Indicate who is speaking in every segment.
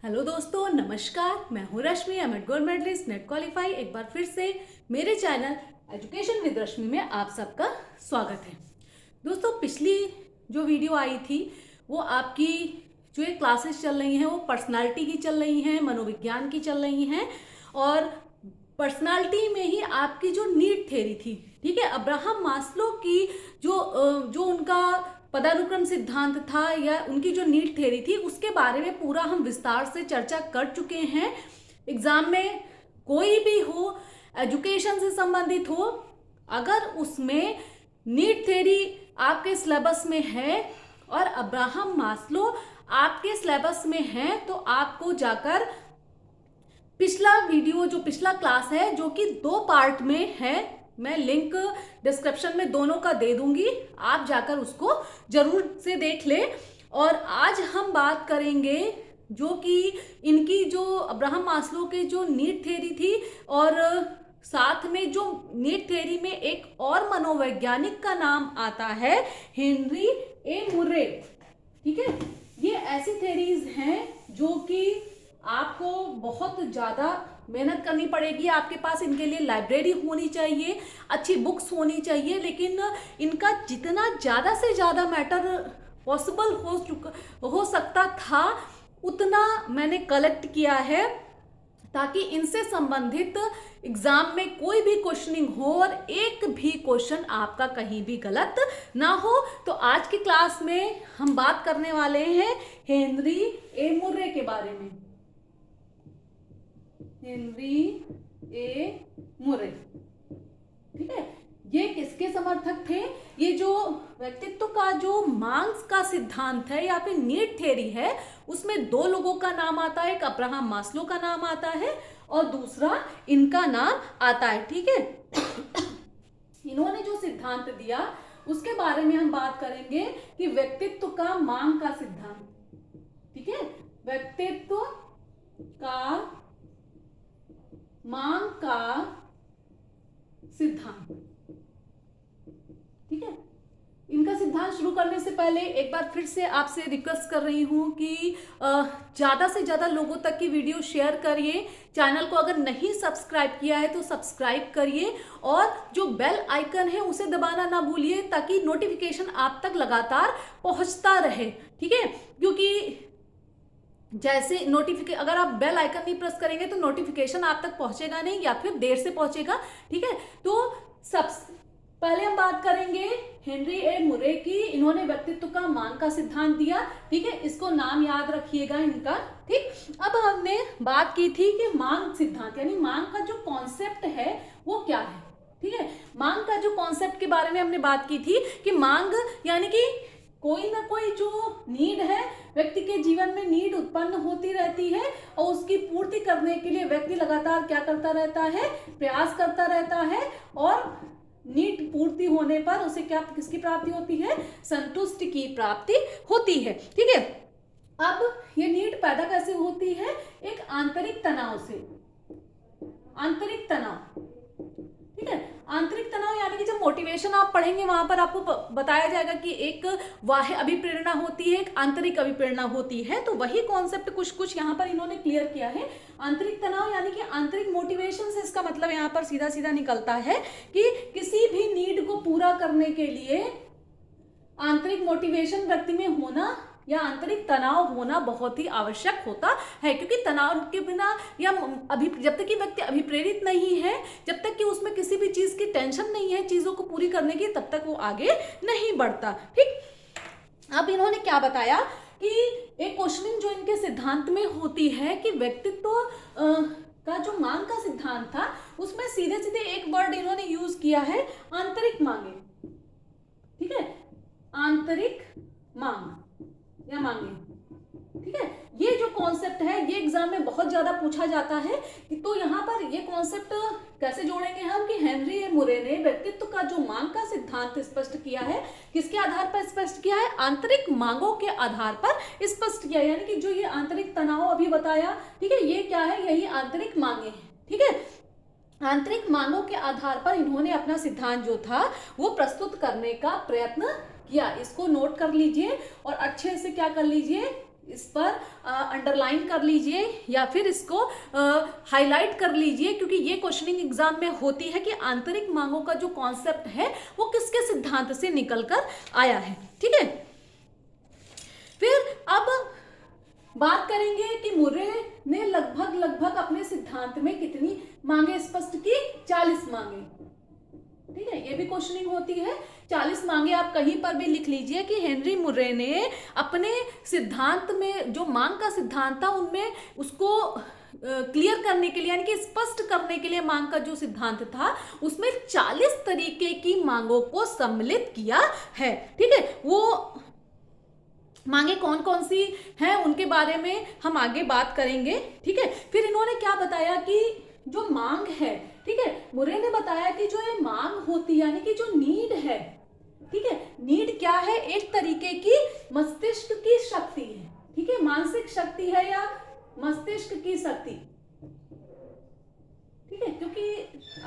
Speaker 1: Hello दोस्तों, नमस्कार। मैं हूँ Rashmi, MEd gold medallist, NET qualify. एक बार फिर से मेरे चैनल एजुकेशन विद रश्मि में आप सबका स्वागत है। दोस्तों, पिछली जो वीडियो आई थी वो आपकी जो ये क्लासेस चल रही हैं वो पर्सनालिटी की चल रही हैं, मनोविज्ञान की चल रही हैं। और पर्सनालिटी में ही आपकी जो नीड थ्योरी थी, ठीक है, अब्राहम मास्लो की जो उनका पदानुक्रम सिद्धांत था या उनकी जो नीड थ्योरी थी उसके बारे में पूरा हम विस्तार से चर्चा कर चुके हैं। एग्जाम में कोई भी हो, एजुकेशन से संबंधित हो, अगर उसमें नीड थ्योरी आपके सिलेबस में है और अब्राहम मास्लो आपके सिलेबस में है तो आपको जाकर पिछला वीडियो, जो पिछला क्लास है जो कि 2 पार्ट में है, मैं लिंक डिस्क्रिप्शन में दोनों का दे दूंगी, आप जाकर उसको जरूर से देख ले। और आज हम बात करेंगे जो कि इनकी जो अब्राहम मास्लो के जो नीड थ्योरी थी और साथ में जो नीड थ्योरी में एक और मनोवैज्ञानिक का नाम आता है, हेनरी ए मुर्रे। ठीक है, ये ऐसी थ्योरीज हैं जो कि आपको बहुत ज़्यादा मेहनत करनी पड़ेगी। आपके पास इनके लिए लाइब्रेरी होनी चाहिए, अच्छी बुक्स होनी चाहिए, लेकिन इनका जितना ज़्यादा से ज़्यादा मैटर पॉसिबल हो सकता था उतना मैंने कलेक्ट किया है ताकि इनसे संबंधित एग्जाम में कोई भी क्वेश्चनिंग हो और एक भी क्वेश्चन आपका कहीं भी गलत ना हो। तो आज की क्लास में हम बात करने वाले हैं हेनरी ए मुर्रे के बारे में। हेनरी ए मुर्रे, ठीक है, ये किसके समर्थक थे? ये जो व्यक्तित्व का जो मांग का सिद्धांत है या फिर नीड थ्योरी है उसमें 2 लोगों का नाम आता है, एक अब्राहम मास्लो का नाम आता है और दूसरा इनका नाम आता है। ठीक है, इन्होंने जो सिद्धांत दिया उसके बारे में हम बात करेंगे कि व्यक्तित्व का मांग का सिद्धांत। ठीक है, व्यक्तित्व का मांग का सिद्धांत। ठीक है, इनका सिद्धांत शुरू करने से पहले एक बार फिर से आपसे रिक्वेस्ट कर रही हूं कि ज़्यादा से ज़्यादा लोगों तक की वीडियो शेयर करिए। चैनल को अगर नहीं सब्सक्राइब किया है तो सब्सक्राइब करिए और जो बेल आइकन है उसे दबाना ना भूलिए ताकि नोटिफिकेशन आप तक लगातार पहुंचता रहे। ठीक है, क्योंकि जैसे नोटिफिकेशन, अगर आप बेल आइकन नहीं प्रेस करेंगे तो नोटिफिकेशन आप तक पहुंचेगा नहीं या फिर देर से पहुंचेगा। ठीक है, तो सबसे पहले हम बात करेंगे हेनरी ए मुर्रे की। इन्होंने व्यक्तित्व का मांग का सिद्धांत दिया। ठीक है, इसको नाम याद रखिएगा इनका। ठीक, अब हमने बात की थी कि मांग सिद्धांत यानी मांग का जो कॉन्सेप्ट है वो क्या है। ठीक है, मांग का जो कॉन्सेप्ट के बारे में हमने बात की थी कि मांग यानी कि कोई ना कोई जो नीड है, व्यक्ति के जीवन में नीड उत्पन्न होती रहती है और उसकी पूर्ति करने के लिए व्यक्ति लगातार क्या करता रहता है, प्रयास करता रहता है और नीड पूर्ति होने पर उसे क्या, किसकी प्राप्ति होती है? संतुष्टि की प्राप्ति होती है। ठीक है, अब ये नीड पैदा कैसे होती है? एक आंतरिक तनाव से। आंतरिक तनाव, ठीक है, आंतरिक तनाव यानी कि जब मोटिवेशन आप पढ़ेंगे वहां पर आपको बताया जाएगा कि एक बाह्य अभिप्रेरणा होती है, एक आंतरिक अभिप्रेरणा होती है। तो वही कॉन्सेप्ट कुछ कुछ यहाँ पर इन्होंने क्लियर किया है। आंतरिक तनाव यानी कि आंतरिक मोटिवेशन से इसका मतलब यहाँ पर सीधा सीधा निकलता है कि किसी भी नीड को पूरा करने के लिए आंतरिक मोटिवेशन व्यक्ति में होना या आंतरिक तनाव होना बहुत ही आवश्यक होता है, क्योंकि तनाव के बिना या जब तक कि व्यक्ति अभिप्रेरित नहीं है, जब तक कि उसमें किसी भी चीज की टेंशन नहीं है चीजों को पूरी करने की, तब तक वो आगे नहीं बढ़ता। ठीक, अब इन्होंने क्या बताया कि एक क्वेश्चनिंग जो इनके सिद्धांत में होती है कि व्यक्तित्व का जो मांग का सिद्धांत था उसमें सीधे सीधे एक वर्ड इन्होंने यूज किया है, आंतरिक मांगे। ठीक है, आंतरिक मांग या मांगे। ठीक है, ये जो कॉन्सेप्ट है ये एग्जाम में बहुत ज्यादा पूछा जाता है। तो यहाँ पर ये कॉन्सेप्ट कैसे जोड़ेंगे हम कि हेनरी ए मुर्रे ने व्यक्तित्व का जो मांग का सिद्धांत स्पष्ट किया है, किसके आधार पर स्पष्ट किया है? आंतरिक मांगों के आधार पर स्पष्ट किया, यानी कि जो ये आंतरिक तनाव अभी बताया, ठीक है, ये क्या है? यही आंतरिक मांगे हैं। ठीक है, आंतरिक मांगों के आधार पर इन्होंने अपना सिद्धांत जो था वो प्रस्तुत करने का प्रयत्न किया। इसको नोट कर लीजिए और अच्छे से क्या कर लीजिए, इस पर अंडरलाइन कर लीजिए या फिर इसको हाईलाइट कर लीजिए, क्योंकि ये क्वेश्चनिंग एग्जाम में होती है कि आंतरिक मांगों का जो कॉन्सेप्ट है वो किसके सिद्धांत से निकल कर आया है। ठीक है, फिर अब बात करेंगे कि मुर्रे ने लगभग अपने सिद्धांत में कितनी मांगे स्पष्ट की, 40 मांगे। ठीक है, ये भी क्वेश्चनिंग होती है। 40 मांगे आप कहीं पर भी लिख लीजिए कि हेनरी मुर्रे ने अपने सिद्धांत में जो मांग का सिद्धांत था उनमें उसको क्लियर करने के लिए यानी कि स्पष्ट करने के लिए मांग का जो सिद्धांत था उसमें 40 तरीके की मांगों को सम्मिलित किया है। ठीक है, वो मांगे कौन कौन सी हैं उनके बारे में हम आगे बात करेंगे। ठीक है, फिर इन्होंने क्या बताया कि जो मांग है, ठीक है, मुर्रे ने बताया कि जो ये मांग होती है यानी कि जो नीड है, ठीक है, नीड क्या है, एक तरीके की मस्तिष्क की शक्ति है। ठीक है, मानसिक शक्ति है या मस्तिष्क की शक्ति। ठीक है, क्योंकि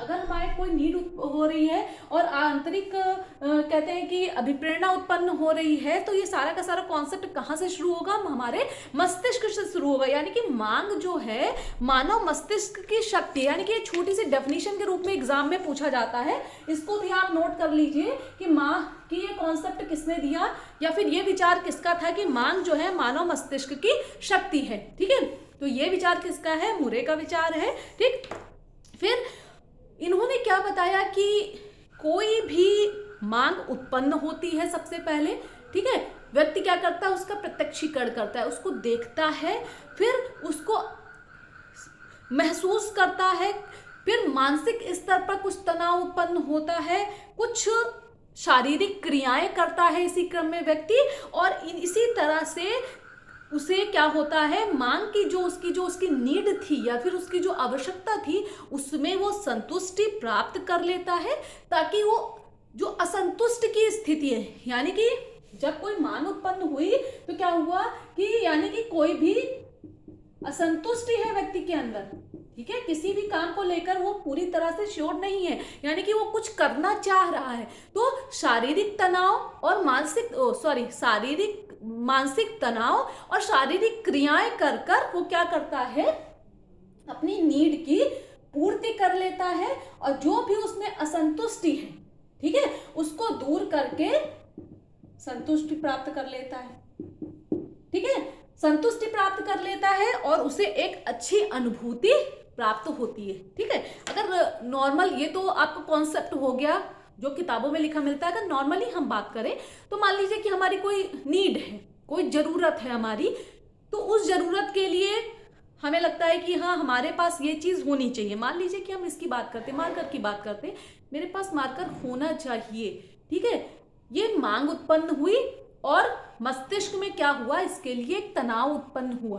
Speaker 1: अगर हमारे कोई नीड हो रही है और आंतरिक कहते हैं कि अभिप्रेरणा उत्पन्न हो रही है, तो ये सारा का सारा कॉन्सेप्ट कहाँ से शुरू होगा, हमारे मस्तिष्क से शुरू होगा। यानी कि मांग जो है मानव मस्तिष्क की शक्ति, यानी कि छोटी सी डेफिनेशन के रूप में एग्जाम में पूछा जाता है। इसको भी आप नोट कर लीजिए कि मांग कि ये कॉन्सेप्ट किसने दिया या फिर ये विचार किसका था कि मांग जो है मानव मस्तिष्क की शक्ति है। ठीक है, तो ये विचार किसका है, मुर्रे का विचार है। ठीक, फिर इन्होंने क्या बताया कि कोई भी मांग उत्पन्न होती है सबसे पहले। ठीक है, व्यक्ति क्या करता है, उसका प्रत्यक्षीकरण करता है, उसको देखता है, फिर उसको महसूस करता है, फिर मानसिक स्तर पर कुछ तनाव उत्पन्न होता है, कुछ शारीरिक क्रियाएं करता है इसी क्रम में व्यक्ति, और इसी तरह से उसे क्या होता है, मांग की जो उसकी नीड थी या फिर उसकी जो आवश्यकता थी उसमें वो संतुष्टि प्राप्त कर लेता है, ताकि वो जो असंतुष्ट की स्थिति है, यानी कि जब कोई मांग उत्पन्न हुई तो क्या हुआ कि यानी कि कोई भी असंतुष्टि है व्यक्ति के अंदर। ठीक है, किसी भी काम को लेकर वो पूरी तरह से श्योर नहीं है, यानी कि वो कुछ करना चाह रहा है, तो शारीरिक तनाव और मानसिक तनाव और शारीरिक क्रियाएं कर कर वो क्या करता है, अपनी नीड की पूर्ति कर लेता है, और जो भी उसमें असंतुष्टि है, ठीक है, उसको दूर करके संतुष्टि प्राप्त कर लेता है। ठीक है, संतुष्टि प्राप्त कर लेता है और उसे एक अच्छी अनुभूति प्राप्त होती है। ठीक है, अगर नॉर्मल, ये तो आपका कॉन्सेप्ट हो गया जो किताबों में लिखा मिलता है। अगर नॉर्मली हम बात करें तो मान लीजिए कि हमारी कोई नीड है, कोई जरूरत है हमारी, तो उस जरूरत के लिए हमें लगता है कि हाँ हमारे पास ये चीज होनी चाहिए। मान लीजिए कि हम इसकी बात करते हैं, मार्कर की बात करते हैं, मेरे पास मार्कर होना चाहिए। ठीक है, ये मांग उत्पन्न हुई और मस्तिष्क में क्या हुआ, इसके लिए एक तनाव उत्पन्न हुआ।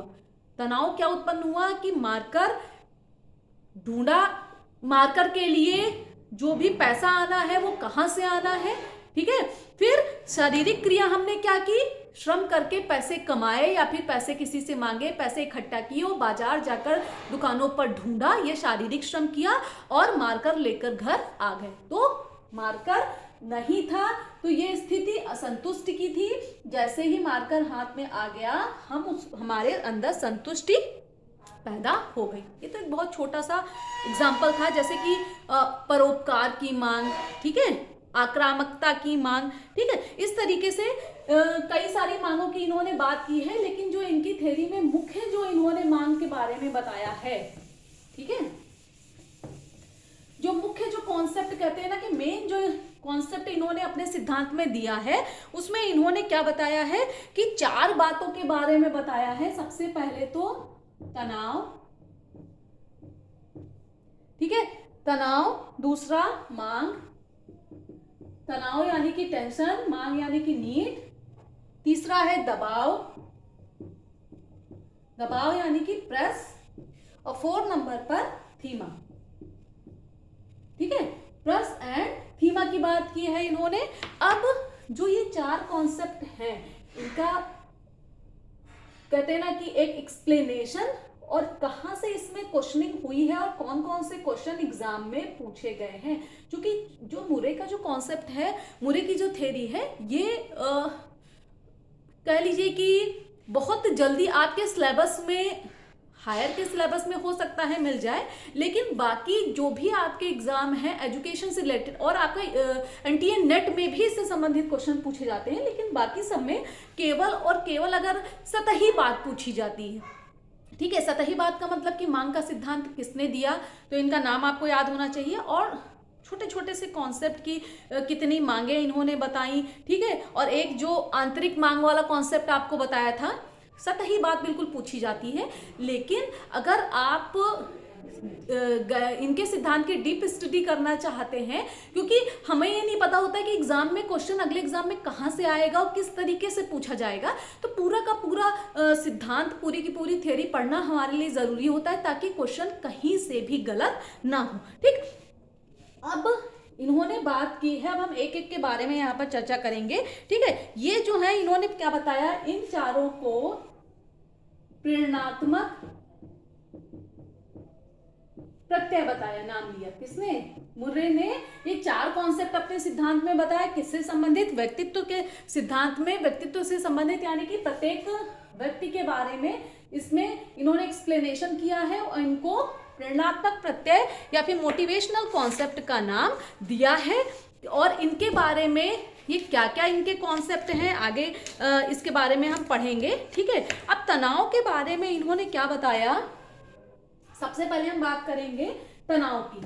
Speaker 1: तनाव क्या उत्पन्न हुआ कि मार्कर ढूंढा, मार्कर के लिए जो भी पैसा आना है वो कहाँ से आना है। ठीक है, फिर शारीरिक क्रिया हमने क्या की, श्रम करके पैसे कमाए या फिर पैसे किसी से मांगे, पैसे इकट्ठा किए, बाजार जाकर दुकानों पर ढूंढा, ये शारीरिक श्रम किया और मार्कर लेकर घर आ गए। तो मार्कर नहीं था तो ये स्थिति असंतुष्ट की थी। जैसे ही मार्कर हाथ में आ गया हमारे अंदर संतुष्टि पैदा हो गई। ये तो एक बहुत छोटा सा एग्जाम्पल था, जैसे कि परोपकार की मांग, ठीक है, आक्रामकता की मांग। ठीक है, इस तरीके से कई सारी मांगों की इन्होंने बात की है, लेकिन जो इनकी थ्योरी में मुख्य जो इन्होंने मांग के बारे में बताया है, ठीक है, जो मुख्य जो कॉन्सेप्ट कहते हैं ना कि मेन जो कॉन्सेप्ट इन्होंने अपने सिद्धांत में दिया है, उसमें इन्होंने क्या बताया है कि 4 बातों के बारे में बताया है। सबसे पहले तो तनाव, ठीक है, तनाव, दूसरा मांग, तनाव यानी कि टेंशन, मांग यानी कि नीड, तीसरा है दबाव, दबाव यानी कि प्रेस, और 4 नंबर पर थीमा। ठीक है, प्रेस एंड थीमा की बात की है इन्होंने। अब जो ये 4 कॉन्सेप्ट हैं, इनका कहते हैं ना कि एक एक्सप्लेनेशन और कहां से इसमें क्वेश्चनिंग हुई है और कौन कौन से क्वेश्चन एग्जाम में पूछे गए हैं। क्योंकि जो मुर्रे का जो कॉन्सेप्ट है, मुर्रे की जो थ्योरी है, ये कह लीजिए कि बहुत जल्दी आपके सिलेबस में, हायर के सिलेबस में हो सकता है मिल जाए, लेकिन बाकी जो भी आपके एग्जाम हैं एजुकेशन से रिलेटेड और आपका एनटीए नेट में भी इससे संबंधित क्वेश्चन पूछे जाते हैं, लेकिन बाकी सब में केवल और केवल अगर सतही बात पूछी जाती है। ठीक है, सतही बात का मतलब कि मांग का सिद्धांत किसने दिया, तो इनका नाम आपको याद होना चाहिए, और छोटे छोटे से कॉन्सेप्ट की कितनी मांगे इन्होंने बताई। ठीक है, और एक जो आंतरिक मांग वाला कॉन्सेप्ट आपको बताया था, सतही बात बिल्कुल पूछी जाती है। लेकिन अगर आप इनके सिद्धांत की डीप स्टडी करना चाहते हैं, क्योंकि हमें ये नहीं पता होता है कि एग्जाम में क्वेश्चन अगले एग्जाम में कहाँ से आएगा और किस तरीके से पूछा जाएगा, तो पूरा का पूरा सिद्धांत, पूरी की पूरी थ्योरी पढ़ना हमारे लिए जरूरी होता है, ताकि क्वेश्चन कहीं से भी गलत ना हो। ठीक, अब इन्होंने बात की है, अब हम एक एक के बारे में यहाँ पर चर्चा करेंगे। ठीक है, ये जो है इन्होंने क्या बताया, इन चारों को प्रेरणात्मक प्रत्यय बताया, नाम लिया किसने, मुर्रे ने। ये चार कॉन्सेप्ट अपने सिद्धांत में बताया, किससे संबंधित, व्यक्तित्व के सिद्धांत में व्यक्तित्व से संबंधित, यानी कि प्रत्येक व्यक्ति के बारे में इसमें इन्होंने एक्सप्लेनेशन किया है और इनको प्रेरणात्मक प्रत्यय या फिर मोटिवेशनल कॉन्सेप्ट का नाम दिया है। और इनके बारे में ये क्या क्या इनके कॉन्सेप्ट हैं, आगे इसके बारे में हम पढ़ेंगे। ठीक है, अब तनाव के बारे में इन्होंने क्या बताया, सबसे पहले हम बात करेंगे तनाव की।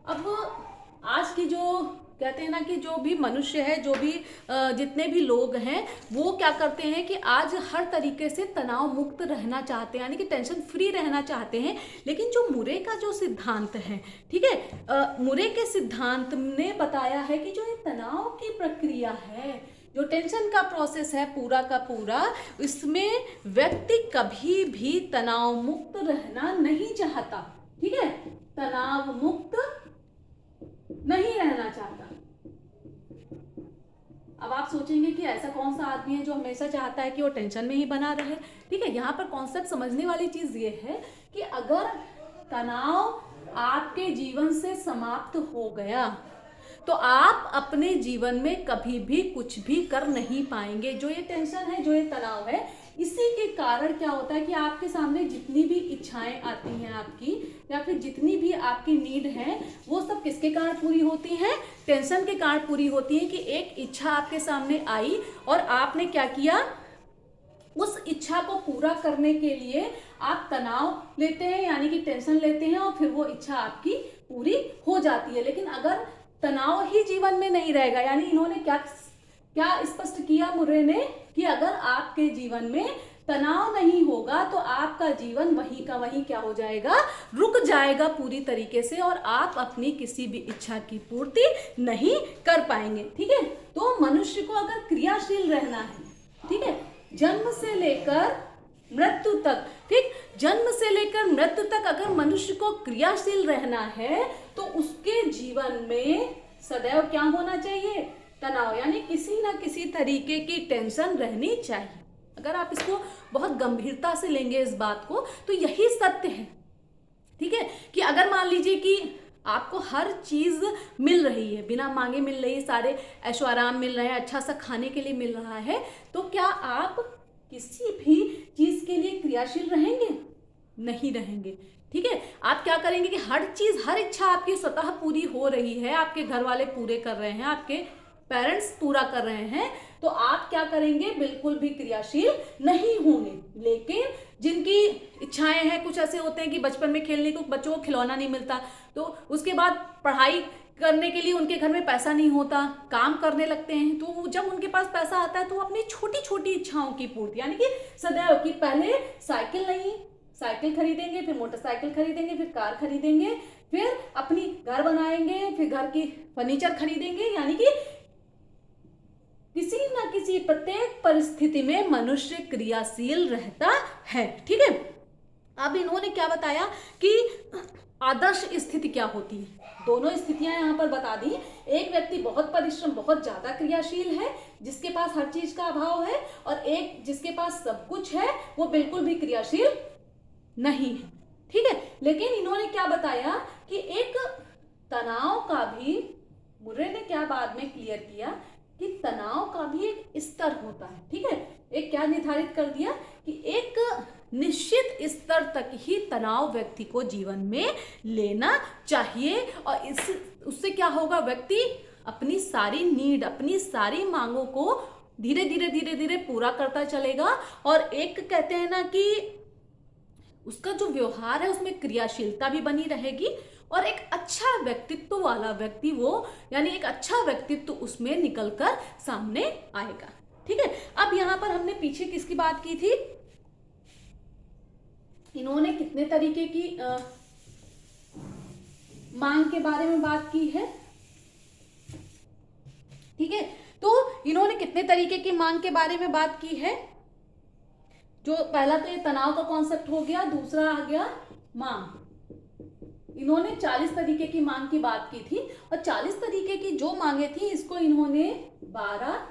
Speaker 1: अब आज की जो कहते हैं ना कि जो भी मनुष्य है, जो भी जितने भी लोग हैं, वो क्या करते हैं कि आज हर तरीके से तनाव मुक्त रहना चाहते हैं, यानी कि टेंशन फ्री रहना चाहते हैं। लेकिन जो मुरे का जो सिद्धांत है, ठीक है, मुरे के सिद्धांत ने बताया है कि जो ये तनाव की प्रक्रिया है, जो टेंशन का प्रोसेस है पूरा का पूरा, इसमें व्यक्ति कभी भी तनाव मुक्त रहना नहीं चाहता। ठीक है, तनाव मुक्त नहीं रहना चाहता। अब आप सोचेंगे कि ऐसा कौन सा आदमी है जो हमेशा चाहता है कि वो टेंशन में ही बना रहे। ठीक है, यहाँ पर कॉन्सेप्ट समझने वाली चीज ये है कि अगर तनाव आपके जीवन से समाप्त हो गया तो आप अपने जीवन में कभी भी कुछ भी कर नहीं पाएंगे। जो ये टेंशन है, जो ये तनाव है, इसी के कारण क्या होता है कि आपके सामने जितनी भी इच्छाएं आती हैं आपकी, या फिर जितनी भी आपकी नीड है, वो सब किसके कारण पूरी होती हैं, टेंशन के कारण पूरी होती है। कि एक इच्छा आपके सामने आई और आपने क्या किया, उस इच्छा को पूरा करने के लिए आप तनाव लेते हैं, यानी कि टेंशन लेते हैं, और फिर वो इच्छा आपकी पूरी हो जाती है। लेकिन अगर तनाव ही जीवन में नहीं रहेगा, यानी इन्होंने क्या स्पष्ट किया मुर्रे ने, कि अगर आपके जीवन में तनाव नहीं होगा तो आपका जीवन वहीं का वहीं क्या हो जाएगा, रुक जाएगा पूरी तरीके से, और आप अपनी किसी भी इच्छा की पूर्ति नहीं कर पाएंगे। ठीक है, तो मनुष्य को अगर क्रियाशील रहना है, ठीक है, जन्म से लेकर मृत्यु तक, ठीक, जन्म से लेकर मृत्यु तक अगर मनुष्य को क्रियाशील रहना है तो उसके जीवन में सदैव क्या होना चाहिए, तनाव, यानी किसी ना किसी तरीके की टेंशन रहनी चाहिए। अगर आप इसको बहुत गंभीरता से लेंगे इस बात को, तो यही सत्य है। ठीक है, कि अगर मान लीजिए कि आपको हर चीज मिल रही है, बिना मांगे मिल रही है, सारे ऐशो आराम मिल रहे हैं, अच्छा सा खाने के लिए मिल रहा है, तो क्या आप किसी भी चीज के लिए क्रियाशील रहेंगे? नहीं रहेंगे। ठीक है, आप क्या करेंगे कि हर चीज, हर इच्छा आपकी स्वतः पूरी हो रही है, आपके घर वाले पूरे कर रहे हैं, आपके पेरेंट्स पूरा कर रहे हैं, तो आप क्या करेंगे, बिल्कुल भी क्रियाशील नहीं होंगे। लेकिन जिनकी इच्छाएं हैं, कुछ ऐसे होते हैं कि बचपन में खेलने को, बच्चों को खिलौना नहीं मिलता, तो उसके बाद पढ़ाई करने के लिए उनके घर में पैसा नहीं होता, काम करने लगते हैं, तो जब उनके पास पैसा आता है तो वो अपनी छोटी छोटी इच्छाओं की पूर्ति, यानी कि सदैव कि पहले साइकिल नहीं, साइकिल खरीदेंगे, फिर मोटरसाइकिल खरीदेंगे, फिर कार खरीदेंगे, फिर अपनी घर बनाएंगे, फिर घर की फर्नीचर खरीदेंगे, यानी कि किसी ना किसी प्रत्येक परिस्थिति में मनुष्य क्रियाशील रहता है। ठीक है, अब इन्होंने क्या बताया कि आदर्श स्थिति क्या होती है, दोनों स्थितियां यहाँ पर बता दी। एक व्यक्ति बहुत परिश्रम, बहुत ज्यादा क्रियाशील है, जिसके पास हर चीज का अभाव है, और एक जिसके पास सब कुछ है, वो बिल्कुल भी क्रियाशील नहीं है। ठीक है, लेकिन इन्होंने क्या बताया कि एक तनाव का भी, मुर्रे ने क्या बाद में क्लियर किया कि तनाव का भी एक स्तर होता है। ठीक है, एक क्या निर्धारित कर दिया कि एक निश्चित स्तर तक ही तनाव व्यक्ति को जीवन में लेना चाहिए, और इस उससे क्या होगा, व्यक्ति अपनी सारी नीड, अपनी सारी मांगों को धीरे धीरे धीरे धीरे पूरा करता चलेगा। और एक कहते हैं ना कि उसका जो व्यवहार है उसमें क्रियाशीलता भी बनी रहेगी, और एक अच्छा व्यक्तित्व वाला व्यक्ति वो, यानी एक अच्छा व्यक्तित्व उसमें निकलकर सामने आएगा। ठीक है, अब यहां पर हमने पीछे किसकी बात की थी, इन्होंने कितने तरीके की मांग के बारे में बात की है। ठीक है, तो इन्होंने कितने तरीके की मांग के बारे में बात की है। जो पहला तो ये तनाव का कॉन्सेप्ट हो गया, दूसरा आ गया मांग। इन्होंने 40 तरीके की मांग की बात की थी, और 40 तरीके की जो मांगे थी इसको इन्होंने 12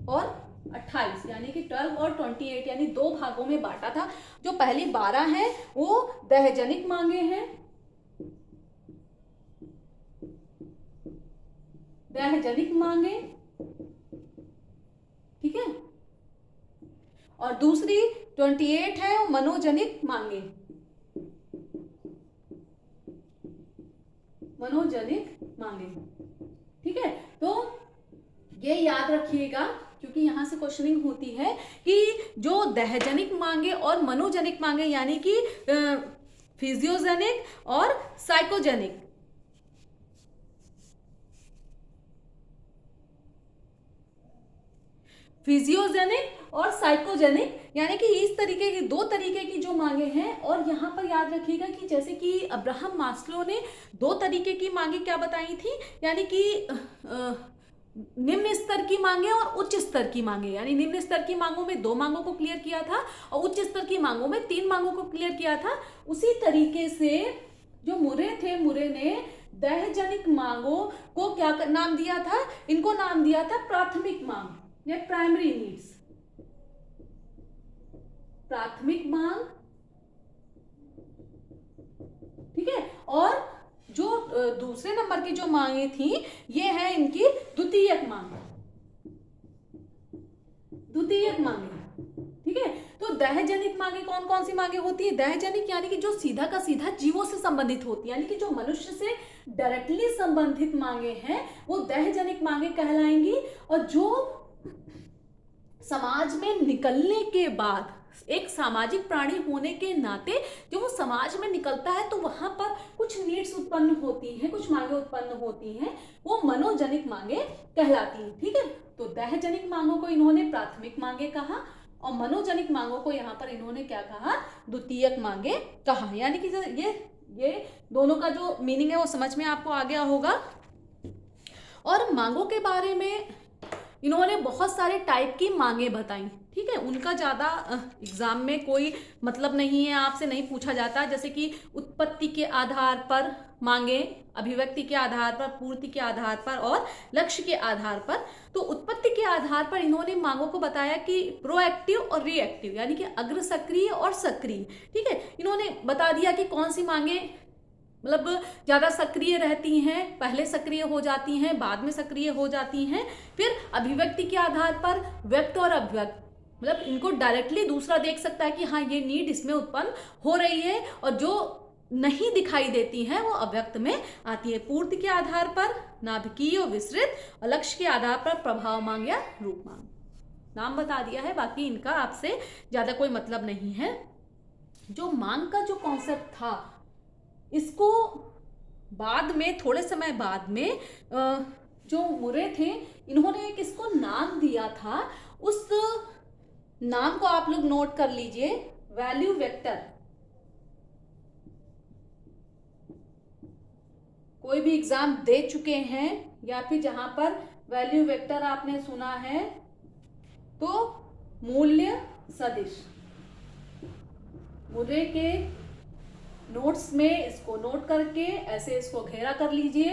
Speaker 1: और 28 यानी कि 12 और 28 यानी 2 भागों में बांटा था। जो पहली 12 है वो दहजनिक मांगे हैं, दहजनिक मांगे। ठीक है, और दूसरी 28 है वो मनोजनिक मांगे, मनोजनिक मांगे। ठीक है, तो ये याद रखिएगा क्योंकि यहां से क्वेश्चनिंग होती है कि जो दहजनिक मांगे और मनोजनिक मांगे यानी कि फिजियोजेनिक और साइकोजेनिक, फिजियोजेनिक और साइकोजेनिक यानी कि इस तरीके की 2 तरीके की जो मांगे हैं। और यहाँ पर याद रखिएगा कि जैसे कि अब्राहम मास्लो ने 2 तरीके की मांगे क्या बताई थी, यानी कि निम्न स्तर की मांगे और उच्च स्तर की मांगे। यानी निम्न स्तर की मांगों में 2 मांगों को क्लियर किया था और उच्च स्तर की मांगों में 3 मांगों को क्लियर किया था। उसी तरीके से जो मुरे थे, मुरे ने दहजनिक मांगों को क्या नाम दिया था, इनको नाम दिया था प्राथमिक मांग या प्राइमरी नीड्स, प्राथमिक मांग। ठीक है, और जो दूसरे नंबर की जो मांगे थी ये है इनकी द्वितीयक मांग, द्वितीयक मांगे। ठीक है, तो दहजनिक मांगे कौन कौन सी मांगे होती है। दहजनिक यानी कि जो सीधा का सीधा जीवों से संबंधित होती है, यानी कि जो मनुष्य से डायरेक्टली संबंधित मांगे हैं वो दहजनिक मांगे कहलाएंगी। और जो समाज में निकलने के बाद, एक सामाजिक प्राणी होने के नाते जब वो समाज में निकलता है तो वहां पर कुछ नीड्स उत्पन्न होती हैं, कुछ मांगे उत्पन्न होती हैं, वो मनोजनिक मांगे कहलाती हैं। ठीक है, तो दहजनिक मांगों को इन्होंने प्राथमिक मांगे कहा और मनोजनिक मांगों को यहाँ पर इन्होंने क्या कहा, द्वितीयक मांगे कहा। यानी कि ये दोनों का जो मीनिंग है वो समझ में आपको आ गया होगा। और मांगों के बारे में इन्होंने बहुत सारे टाइप की मांगे बताई। ठीक है, उनका ज़्यादा एग्जाम में कोई मतलब नहीं है, आपसे नहीं पूछा जाता। जैसे कि उत्पत्ति के आधार पर मांगे, अभिव्यक्ति के आधार पर, पूर्ति के आधार पर और लक्ष्य के आधार पर। तो उत्पत्ति के आधार पर इन्होंने मांगों को बताया कि प्रोएक्टिव और रिएक्टिव यानी कि अग्र सक्रिय और सक्रिय। ठीक है, इन्होंने बता दिया कि कौन सी मांगे मतलब ज़्यादा सक्रिय रहती हैं, पहले सक्रिय हो जाती हैं, बाद में सक्रिय हो जाती हैं। फिर अभिव्यक्ति के आधार पर व्यक्त और अभिव्यक्त, मतलब इनको डायरेक्टली दूसरा देख सकता है कि हाँ ये नीड इसमें उत्पन्न हो रही है, और जो नहीं दिखाई देती हैं वो अव्यक्त में आती है। पूर्ति के आधार पर नाभिकीय और विस्तृत, और लक्ष्य के आधार पर प्रभाव मांग या रूप मांग। नाम बता दिया है, बाकी इनका आपसे ज़्यादा कोई मतलब नहीं है। जो मांग का जो कॉन्सेप्ट था इसको बाद में, थोड़े समय बाद में जो मुरे थे इन्होंने एक इसको नाम दिया था। उस नाम को आप लोग नोट कर लीजिए, वैल्यू वेक्टर। कोई भी एग्जाम दे चुके हैं या फिर जहां पर वैल्यू वेक्टर आपने सुना है तो मूल्य सदिश, मुरे के नोट्स में इसको नोट करके ऐसे इसको घेरा कर लीजिए।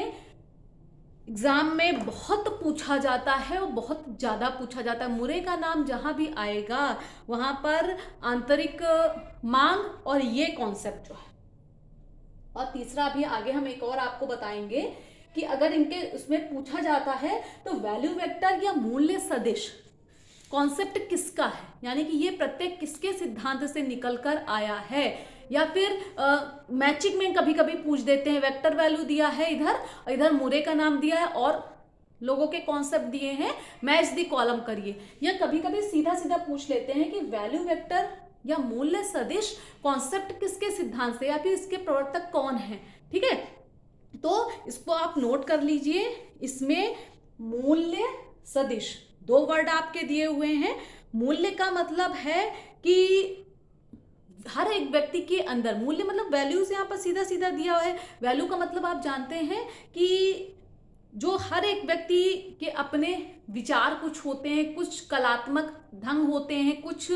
Speaker 1: एग्जाम में बहुत पूछा जाता है और बहुत ज़्यादा पूछा जाता है। मुरे का नाम जहाँ भी आएगा वहाँ पर आंतरिक मांग और ये कॉन्सेप्ट जो है। और तीसरा भी आगे हम एक और आपको बताएंगे कि कि अगर इनके उसमें पूछा जाता है तो वैल्यू वेक्टर या मूल्य सदिश कॉन्सेप्ट किसका है, यानी कि ये प्रत्येक किसके सिद्धांत से निकल कर आया है, या फिर मैचिंग में कभी कभी पूछ देते हैं, वेक्टर वैल्यू दिया है इधर, इधर मुरे का नाम दिया है और लोगों के कॉन्सेप्ट दिए हैं, मैच दी कॉलम करिए, या कभी कभी सीधा सीधा पूछ लेते हैं कि वैल्यू वेक्टर या मूल्य सदिश कॉन्सेप्ट किसके सिद्धांत से, या फिर इसके प्रवर्तक कौन है। ठीक है, तो इसको आप नोट कर लीजिए। इसमें मूल्य सदिश 2 वर्ड आपके दिए हुए हैं। मूल्य का मतलब है कि हर एक व्यक्ति के अंदर, मूल्य मतलब वैल्यूज यहाँ पर सीधा सीधा दिया हुआ है। वैल्यू का मतलब आप जानते हैं कि जो हर एक व्यक्ति के अपने विचार कुछ होते हैं, कुछ कलात्मक ढंग होते हैं, कुछ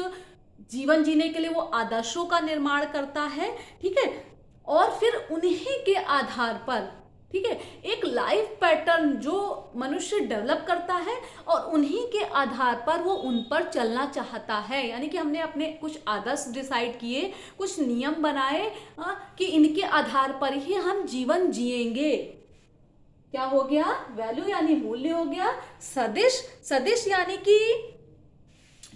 Speaker 1: जीवन जीने के लिए वो आदर्शों का निर्माण करता है। ठीक है, और फिर उन्हीं के आधार पर, ठीक है, एक लाइफ पैटर्न जो मनुष्य डेवलप करता है और उन्हीं के आधार पर वो उन पर चलना चाहता है। यानी कि हमने अपने कुछ आदर्श डिसाइड किए, कुछ नियम बनाए कि इनके आधार पर ही हम जीवन जिएंगे। क्या हो गया, वैल्यू यानी मूल्य हो गया। सदिश, सदिश यानी कि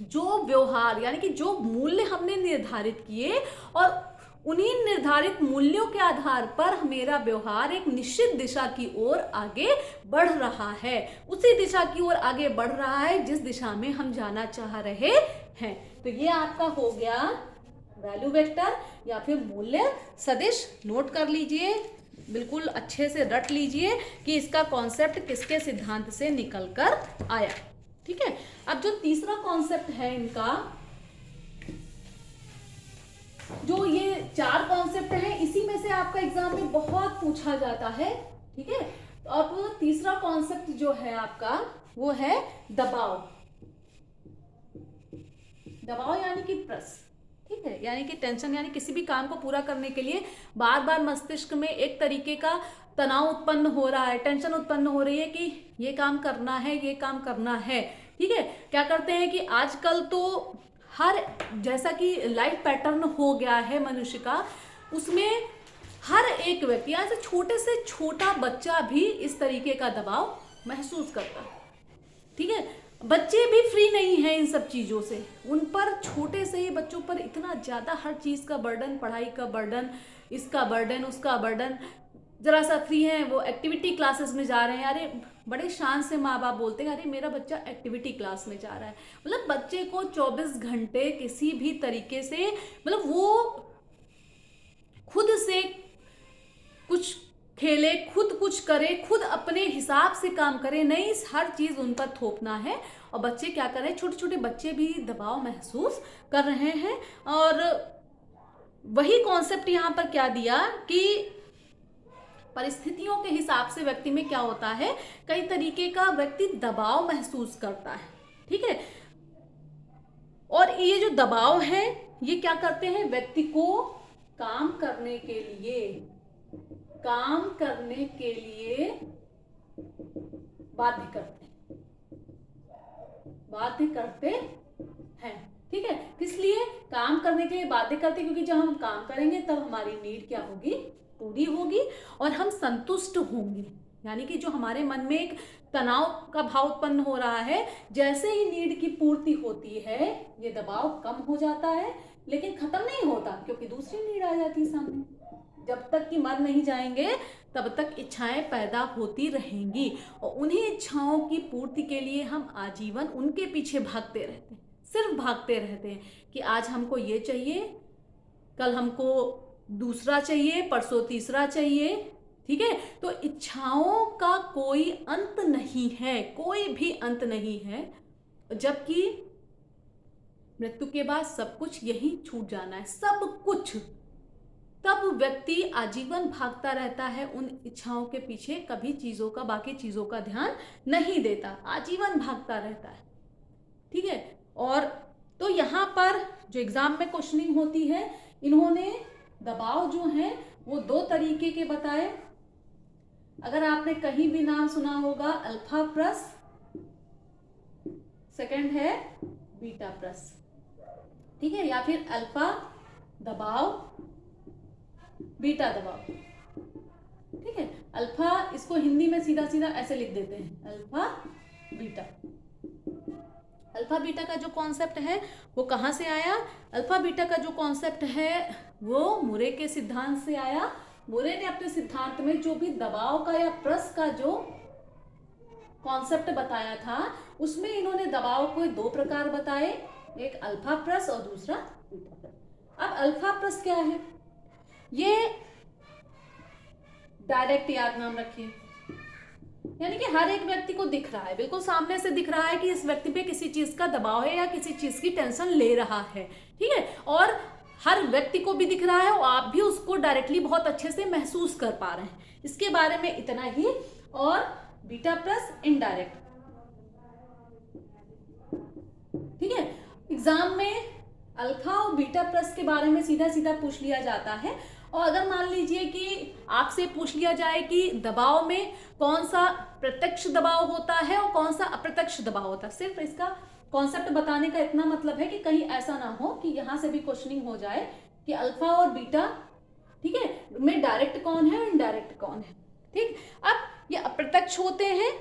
Speaker 1: जो व्यवहार, यानी कि जो मूल्य हमने निर्धारित किए और उन्हीं निर्धारित मूल्यों के आधार पर मेरा व्यवहार एक निश्चित दिशा की ओर आगे बढ़ रहा है, उसी दिशा की ओर आगे बढ़ रहा है जिस दिशा में हम जाना चाह रहे हैं। तो ये आपका हो गया वैल्यू वेक्टर या फिर मूल्य सदिश। नोट कर लीजिए, बिल्कुल अच्छे से रट लीजिए कि इसका कॉन्सेप्ट किसके सिद्धांत से निकल कर आया। ठीक है, अब जो तीसरा कॉन्सेप्ट है इनका, जो ये 4 कॉन्सेप्ट हैं, इसी में से आपका एग्जाम में बहुत पूछा जाता है। ठीक है, तो अब तीसरा कॉन्सेप्ट जो है आपका वो है दबाव। दबाव यानी कि प्रेस। ठीक है, यानी कि टेंशन, यानी किसी भी काम को पूरा करने के लिए बार बार मस्तिष्क में एक तरीके का तनाव उत्पन्न हो रहा है, टेंशन उत्पन्न हो रही है कि ये काम करना है, ये काम करना है। ठीक है, क्या करते हैं कि आजकल तो हर, जैसा कि लाइफ पैटर्न हो गया है मनुष्य का, उसमें हर एक व्यक्ति, यहाँ से छोटे से छोटा बच्चा भी इस तरीके का दबाव महसूस करता है। ठीक है, बच्चे भी फ्री नहीं हैं इन सब चीज़ों से, उन पर छोटे से ही बच्चों पर इतना ज़्यादा हर चीज़ का बर्डन, पढ़ाई का बर्डन, इसका बर्डन, उसका बर्डन। जरा सा फ्री हैं वो एक्टिविटी क्लासेस में जा रहे हैं, अरे बड़े शान से माँ बाप बोलते हैं अरे मेरा बच्चा एक्टिविटी क्लास में जा रहा है। मतलब बच्चे को 24 घंटे किसी भी तरीके से, मतलब वो खुद से कुछ खेले, खुद कुछ करे, खुद अपने हिसाब से काम करे, नहीं हर चीज़ उन पर थोपना है। और बच्चे क्या कर रहे हैं, छोटे छोटे बच्चे भी दबाव महसूस कर रहे हैं। और वही कॉन्सेप्ट यहाँ पर क्या दिया कि परिस्थितियों के हिसाब से व्यक्ति में क्या होता है, कई तरीके का व्यक्ति दबाव महसूस करता है। ठीक है, और ये जो दबाव है ये क्या करते हैं, व्यक्ति को काम करने के लिए बाध्य करते हैं। ठीक है, किस लिए काम करने के लिए बाध्य करते हैं, क्योंकि जब हम काम करेंगे तब हमारी नीड क्या होगी, पूरी होगी और हम संतुष्ट होंगे। यानी कि जो हमारे मन में एक तनाव का भाव उत्पन्न हो रहा है, जैसे ही नीड की पूर्ति होती है ये दबाव कम हो जाता है, लेकिन खत्म नहीं होता क्योंकि दूसरी नीड आ जाती है सामने। जब तक कि मर नहीं जाएंगे तब तक इच्छाएं पैदा होती रहेंगी और उन्हीं इच्छाओं की पूर्ति के लिए हम आजीवन उनके पीछे भागते रहते हैं, सिर्फ भागते रहते हैं कि आज हमको ये चाहिए, कल हमको दूसरा चाहिए, परसों तीसरा चाहिए। ठीक है, तो इच्छाओं का कोई अंत नहीं है, कोई भी अंत नहीं है, जबकि मृत्यु के बाद सब कुछ यही छूट जाना है, सब कुछ। तब व्यक्ति आजीवन भागता रहता है उन इच्छाओं के पीछे, कभी चीजों का, बाकी चीजों का ध्यान नहीं देता, आजीवन भागता रहता है। ठीक है, और तो यहाँ पर जो एग्जाम में क्वेश्चनिंग होती है, इन्होंने दबाव जो है वो 2 तरीके के बताए। अगर आपने कहीं भी नाम सुना होगा अल्फा प्रेस, सेकंड है बीटा प्रेस। ठीक है, या फिर अल्फा दबाव, बीटा दबाव। ठीक है। अल्फा, इसको हिंदी में सीधा सीधा ऐसे लिख देते हैं, अल्फा बीटा। अल्फा बीटा का जो कॉन्सेप्ट है वो कहाँ से आया? अल्फा बीटा का जो कॉन्सेप्ट है वो मुरे के सिद्धांत से आया। मुरे ने अपने सिद्धांत में जो भी दबाव का या प्रेस का जो कॉन्सेप्ट बताया था, उसमें इन्होंने दबाव को दो प्रकार बताए, एक अल्फा प्रेस और दूसरा बीटा प्रेस। अब अल्फा प्रेस क्या है? ये डायरेक्ट याद नाम रखिए, यानी कि हर एक व्यक्ति को दिख रहा है, बिल्कुल सामने से दिख रहा है कि इस व्यक्ति पे किसी चीज का दबाव है या किसी चीज की टेंशन ले रहा है, ठीक है। और हर व्यक्ति को भी दिख रहा है और आप भी उसको डायरेक्टली बहुत अच्छे से महसूस कर पा रहे हैं। इसके बारे में इतना ही। और बीटा प्रेस इनडायरेक्ट, ठीक है। एग्जाम में अल्फा और बीटा प्रेस के बारे में सीधा सीधा पूछ लिया जाता है। और अगर मान लीजिए कि आपसे पूछ लिया जाए कि दबाव में कौन सा प्रत्यक्ष दबाव होता है और कौन सा अप्रत्यक्ष दबाव होता है, सिर्फ इसका कॉन्सेप्ट बताने का इतना मतलब है कि कहीं ऐसा ना हो कि यहाँ से भी क्वेश्चनिंग हो जाए कि अल्फा और बीटा, ठीक है, में डायरेक्ट कौन है और इनडायरेक्ट कौन है, ठीक। अब ये अप्रत्यक्ष होते हैं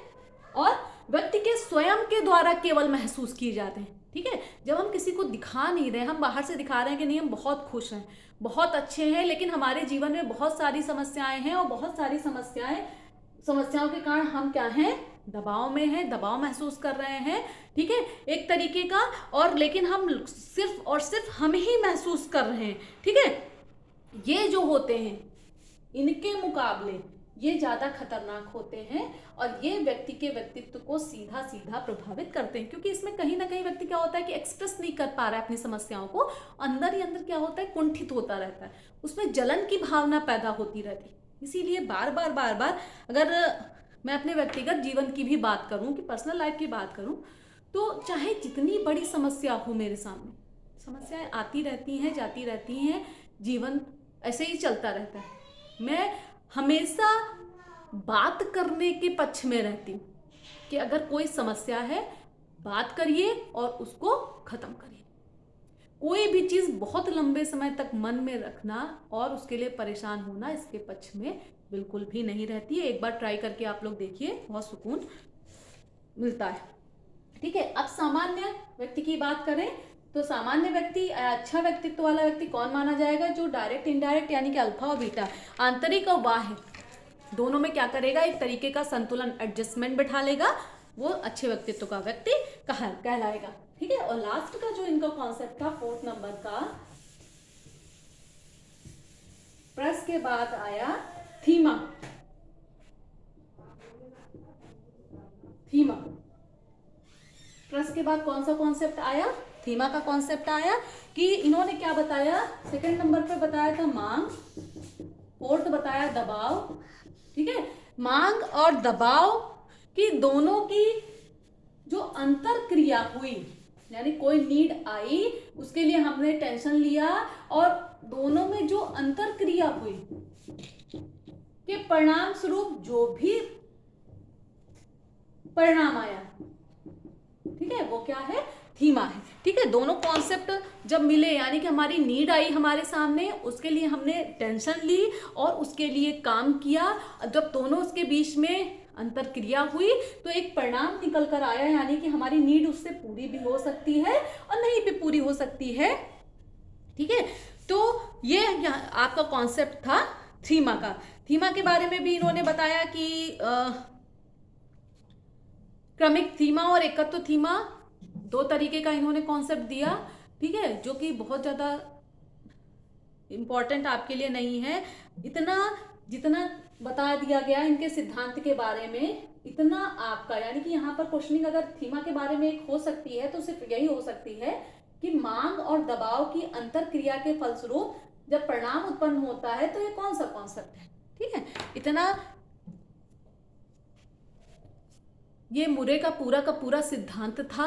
Speaker 1: और व्यक्ति के स्वयं के द्वारा केवल महसूस किए जाते हैं, ठीक है। जब हम किसी को दिखा नहीं रहे, हम बाहर से दिखा रहे हैं कि नहीं हम बहुत खुश हैं, बहुत अच्छे हैं, लेकिन हमारे जीवन में बहुत सारी समस्याएं हैं और बहुत सारी समस्याओं के कारण हम क्या हैं? दबाव में हैं, दबाव महसूस कर रहे हैं, ठीक है, एक तरीके का। और लेकिन हम सिर्फ और सिर्फ हम ही महसूस कर रहे हैं, ठीक है। ये जो होते हैं इनके मुकाबले ये ज्यादा खतरनाक होते हैं और ये व्यक्ति के व्यक्तित्व को सीधा सीधा प्रभावित करते हैं, क्योंकि इसमें कहीं ना कहीं व्यक्ति क्या होता है कि एक्सप्रेस नहीं कर पा रहा है अपनी समस्याओं को, अंदर ही अंदर क्या होता है, कुंठित होता रहता है, उसमें जलन की भावना पैदा होती रहती है। इसीलिए बार बार अगर मैं अपने व्यक्तिगत जीवन की भी बात करूं, कि पर्सनल लाइफ की बात करूं, तो चाहे जितनी बड़ी समस्या हो मेरे सामने, समस्याएं आती रहती हैं, जाती रहती हैं, जीवन ऐसे ही चलता रहता है। मैं हमेशा बात करने के पक्ष में रहती हूँ कि अगर कोई समस्या है बात करिए और उसको खत्म करिए। कोई भी चीज बहुत लंबे समय तक मन में रखना और उसके लिए परेशान होना इसके पक्ष में बिल्कुल भी नहीं रहती है। एक बार ट्राई करके आप लोग देखिए, बहुत सुकून मिलता है, ठीक है। अब सामान्य व्यक्ति की बात करें तो सामान्य व्यक्ति, अच्छा व्यक्तित्व वाला व्यक्ति कौन माना जाएगा? जो डायरेक्ट इनडायरेक्ट यानी कि अल्फा और बीटा, आंतरिक और बाह्य दोनों में क्या करेगा, एक तरीके का संतुलन, एडजस्टमेंट बिठा लेगा, वो अच्छे व्यक्तित्व का व्यक्ति कहलाएगा, ठीक है। और लास्ट का जो इनका कॉन्सेप्ट था 4th नंबर का, प्रेस के बाद आया थीमा। प्रेस के बाद कौन सा कॉन्सेप्ट आया? थीमा का कॉन्सेप्ट आया। कि इन्होंने क्या बताया? 2nd नंबर पे बताया था मांग, 4th बताया दबाव, ठीक है। मांग और दबाव की दोनों की जो अंतर क्रिया हुई, यानी कोई नीड आई, उसके लिए हमने टेंशन लिया, और दोनों में जो अंतर क्रिया हुई के परिणाम स्वरूप जो भी परिणाम आया, ठीक है, वो क्या है? थीमा है, ठीक है। दोनों कॉन्सेप्ट जब मिले, यानी कि हमारी नीड आई हमारे सामने, उसके लिए हमने टेंशन ली और उसके लिए काम किया, जब दोनों उसके बीच में अंतर क्रिया हुई तो एक परिणाम निकल कर आया, यानी कि हमारी नीड उससे पूरी भी हो सकती है और नहीं भी पूरी हो सकती है, ठीक है। तो ये आपका कॉन्सेप्ट था थीमा का। थीमा के बारे में भी इन्होंने बताया कि क्रमिक थीमा और एकत्व थीमा, दो तरीके का इन्होंने कॉन्सेप्ट दिया, ठीक है, जो कि बहुत ज़्यादा इम्पॉर्टेंट आपके लिए नहीं है। इतना जितना बता दिया गया इनके सिद्धांत के बारे में, इतना आपका, यानी कि यहाँ पर क्वेश्चनिंग अगर थीमा के बारे में एक हो सकती है तो सिर्फ यही हो सकती है कि मांग और दबाव की अंतर क्रिया के फलस्वरूप जब परिणाम उत्पन्न होता है तो ये कौन सा कॉन्सेप्ट है, ठीक है। इतना ये मुरे का पूरा सिद्धांत था,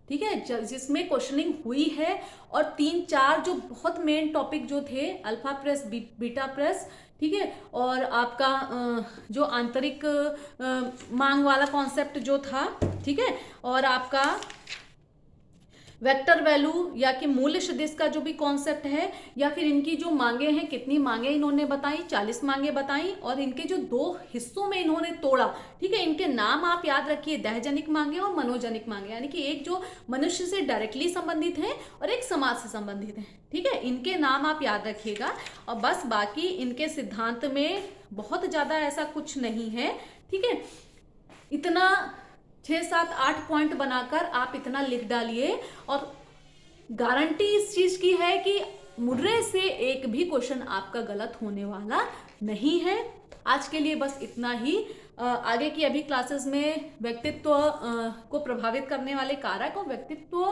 Speaker 1: ठीक है, जिसमें क्वेश्चनिंग हुई है। और 3-4 जो बहुत मेन टॉपिक जो थे, अल्फा प्रेस, बीटा प्रेस, ठीक है, और आपका जो आंतरिक मांग वाला कॉन्सेप्ट जो था, ठीक है, और आपका वेक्टर वैल्यू या कि मूल्य सदिश का जो भी कॉन्सेप्ट है, या फिर इनकी जो मांगे हैं, कितनी मांगे इन्होंने बताई, 40 मांगे बताई, और इनके जो 2 हिस्सों में इन्होंने तोड़ा। ठीक है, इनके नाम आप याद रखिए, दहजनिक मांगे और मनोजनिक मांगे, यानी कि एक जो मनुष्य से डायरेक्टली संबंधित है और एक समाज से संबंधित है। ठीक है, इनके नाम आप याद रखिएगा। और बस बाकी इनके सिद्धांत में बहुत ज्यादा ऐसा कुछ नहीं है। ठीक है, इतना 6, 7, 8 पॉइंट बनाकर आप इतना लिख डालिए, और गारंटी इस चीज की है कि मुर्रे से एक भी क्वेश्चन आपका गलत होने वाला नहीं है। आज के लिए बस इतना ही। आगे की अभी क्लासेस में व्यक्तित्व को प्रभावित करने वाले कारक और व्यक्तित्व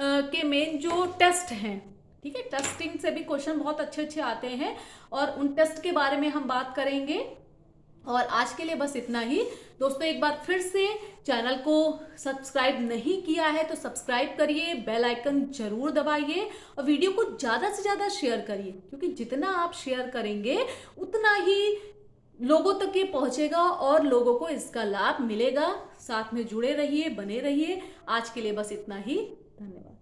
Speaker 1: के मेन जो टेस्ट हैं, ठीक है, टेस्टिंग से भी क्वेश्चन बहुत अच्छे अच्छे आते हैं, और उन टेस्ट के बारे में हम बात करेंगे। और आज के लिए बस इतना ही दोस्तों। एक बार फिर से चैनल को सब्सक्राइब नहीं किया है तो सब्सक्राइब करिए, बेल आइकन जरूर दबाइए, और वीडियो को ज़्यादा से ज़्यादा शेयर करिए, क्योंकि जितना आप शेयर करेंगे उतना ही लोगों तक ये पहुंचेगा और लोगों को इसका लाभ मिलेगा। साथ में जुड़े रहिए, बने रहिए। आज के लिए बस इतना ही। धन्यवाद।